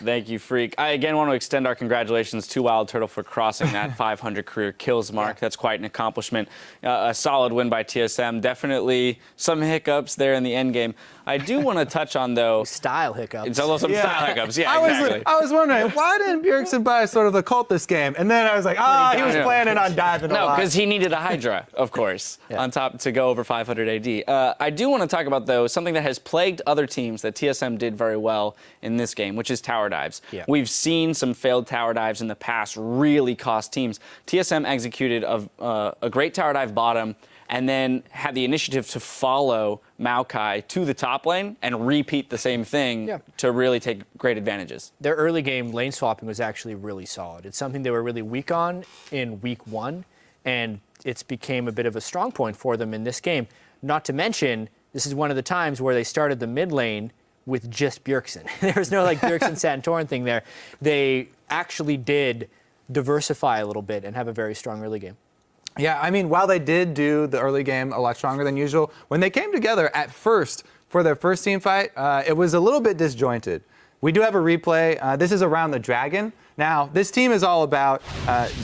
Thank you, Freak. I again want to extend our congratulations to Wild Turtle for crossing that 500 career kills mark. Yeah. That's quite an accomplishment. A solid win by TSM. Definitely some hiccups there in the end game. I do want to touch on, though... Style hiccups. It's almost some style hiccups, yeah, exactly. I was wondering, why didn't Bjergsen buy sort of the cult this game? And then I was like, he was planning on diving a lot. No, because he needed a Hydra, of course, on top to go over 500 AD. I do want to talk about, though, something that has plagued other teams that TSM did very well in this game, which is tower dives. Yeah. We've seen some failed tower dives in the past really cost teams. TSM executed a great tower dive bottom and then had the initiative to follow Maokai to the top lane and repeat the same thing to really take great advantages. Their early game lane swapping was actually really solid. It's something they were really weak on in week 1, and it's became a bit of a strong point for them in this game. Not to mention, this is one of the times where they started the mid lane with just Bjergsen. There was no like Bjergsen Santorin thing there. They actually did diversify a little bit and have a very strong early game. Yeah, I mean, while they did do the early game a lot stronger than usual, when they came together at first for their first team fight, it was a little bit disjointed. We do have a replay. This is around the Dragon. Now, this team is all about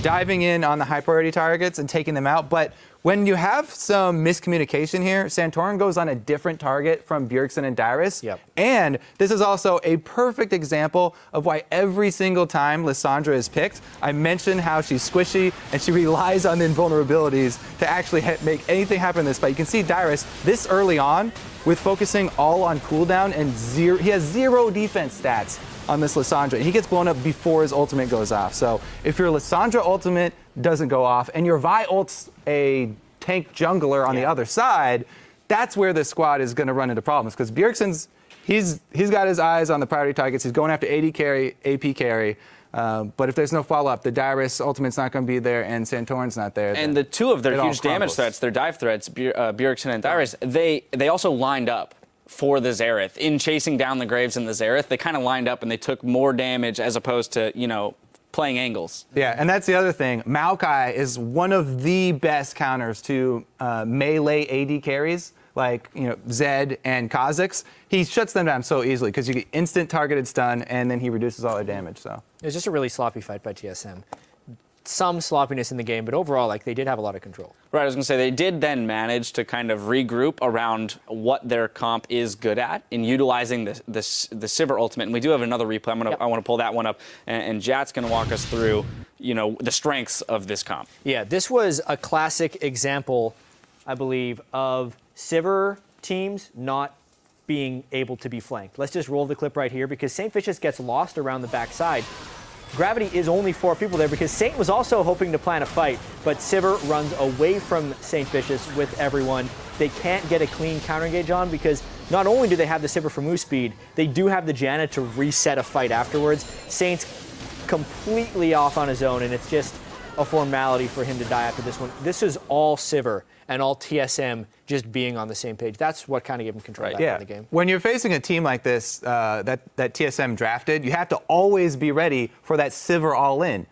diving in on the high priority targets and taking them out, but when you have some miscommunication here, Santorin goes on a different target from Bjergsen and Dyrus. Yep. And this is also a perfect example of why every single time Lissandra is picked, I mentioned how she's squishy and she relies on the invulnerabilities to actually make anything happen in this fight. You can see Dyrus this early on with focusing all on cooldown and he has 0 defense stats on this Lissandra. He gets blown up before his ultimate goes off. So if your Lissandra ultimate doesn't go off and your Vi ult's a tank jungler on the other side, that's where this squad is going to run into problems, because Bjergsen's he's got his eyes on the priority targets. He's going after AD carry, AP carry. But if there's no follow-up, the Dyrus ultimate's not going to be there, and Santorin's not there. And the two of their huge damage threats, their dive threats, Bjergsen and Dyrus, they also lined up for the Xerath. In chasing down the Graves and the Xerath, they kind of lined up and they took more damage as opposed to, playing angles. Yeah, and that's the other thing. Maokai is one of the best counters to melee AD carries, like Zed and Kha'Zix. He shuts them down so easily because you get instant targeted stun, and then he reduces all their damage. So it was just a really sloppy fight by TSM. Some sloppiness in the game, but overall, they did have a lot of control. Right, I was going to say, they did then manage to kind of regroup around what their comp is good at in utilizing the Sivir ultimate. And we do have another replay. I want to pull that one up, and Jat's going to walk us through, the strengths of this comp. Yeah, this was a classic example, I believe, of Sivir teams not being able to be flanked. Let's just roll the clip right here, because St. Vicious gets lost around the backside. Gravity is only 4 people there because Saint was also hoping to plan a fight, but Sivir runs away from St. Vicious with everyone. They can't get a clean counter engage on because not only do they have the Sivir for move speed, they do have the Janna to reset a fight afterwards. Saint's completely off on his own, and it's just a formality for him to die after this one. This is all Sivir and all TSM just being on the same page. That's what kind of gave him control back in the game. When you're facing a team like this that TSM drafted, you have to always be ready for that Sivir all-in.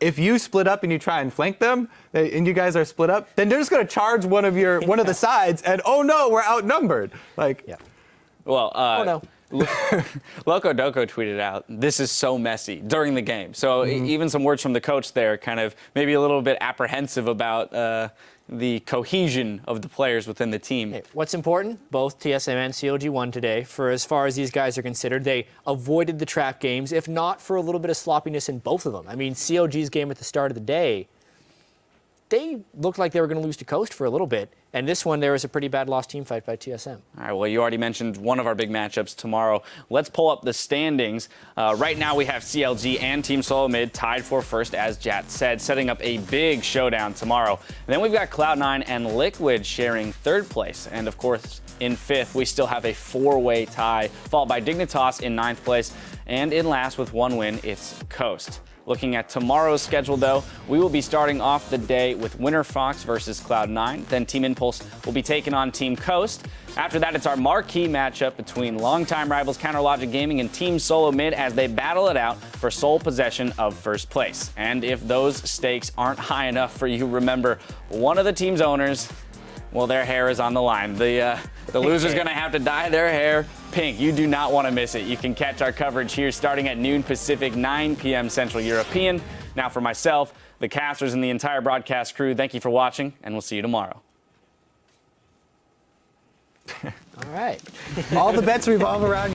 If you split up and you try and flank them, and you guys are split up, then they're just going to charge one of the sides, and oh no, we're outnumbered. Well, oh no. Loco Doco tweeted out, "This is so messy" during the game. So even some words from the coach there, kind of maybe a little bit apprehensive about the cohesion of the players within the team. Hey, what's important? Both TSM and CLG won today. For as far as these guys are considered, they avoided the trap games, if not for a little bit of sloppiness in both of them. I mean, CLG's game at the start of the day, they looked like they were going to lose to Coast for a little bit. And this one, there was a pretty bad lost team fight by TSM. All right, well, you already mentioned one of our big matchups tomorrow. Let's pull up the standings. Right now, we have CLG and Team Solo Mid tied for first, as Jat said, setting up a big showdown tomorrow. And then we've got Cloud9 and Liquid sharing third place. And, of course, in fifth, we still have a 4-way tie, followed by Dignitas in ninth place. And in last, with one win, it's Coast. Looking at tomorrow's schedule, though, we will be starting off the day with Winter Fox versus Cloud9. Then Team Impulse will be taking on Team Coast. After that, it's our marquee matchup between longtime rivals CounterLogic Gaming and Team Solo Mid as they battle it out for sole possession of first place. And if those stakes aren't high enough for you, remember, one of the team's owners Well, their hair is on the line. The loser's going to have to dye their hair pink. You do not want to miss it. You can catch our coverage here starting at noon Pacific, 9 p.m. Central European. Now for myself, the casters, and the entire broadcast crew, thank you for watching, and we'll see you tomorrow. All right. All the bets revolve around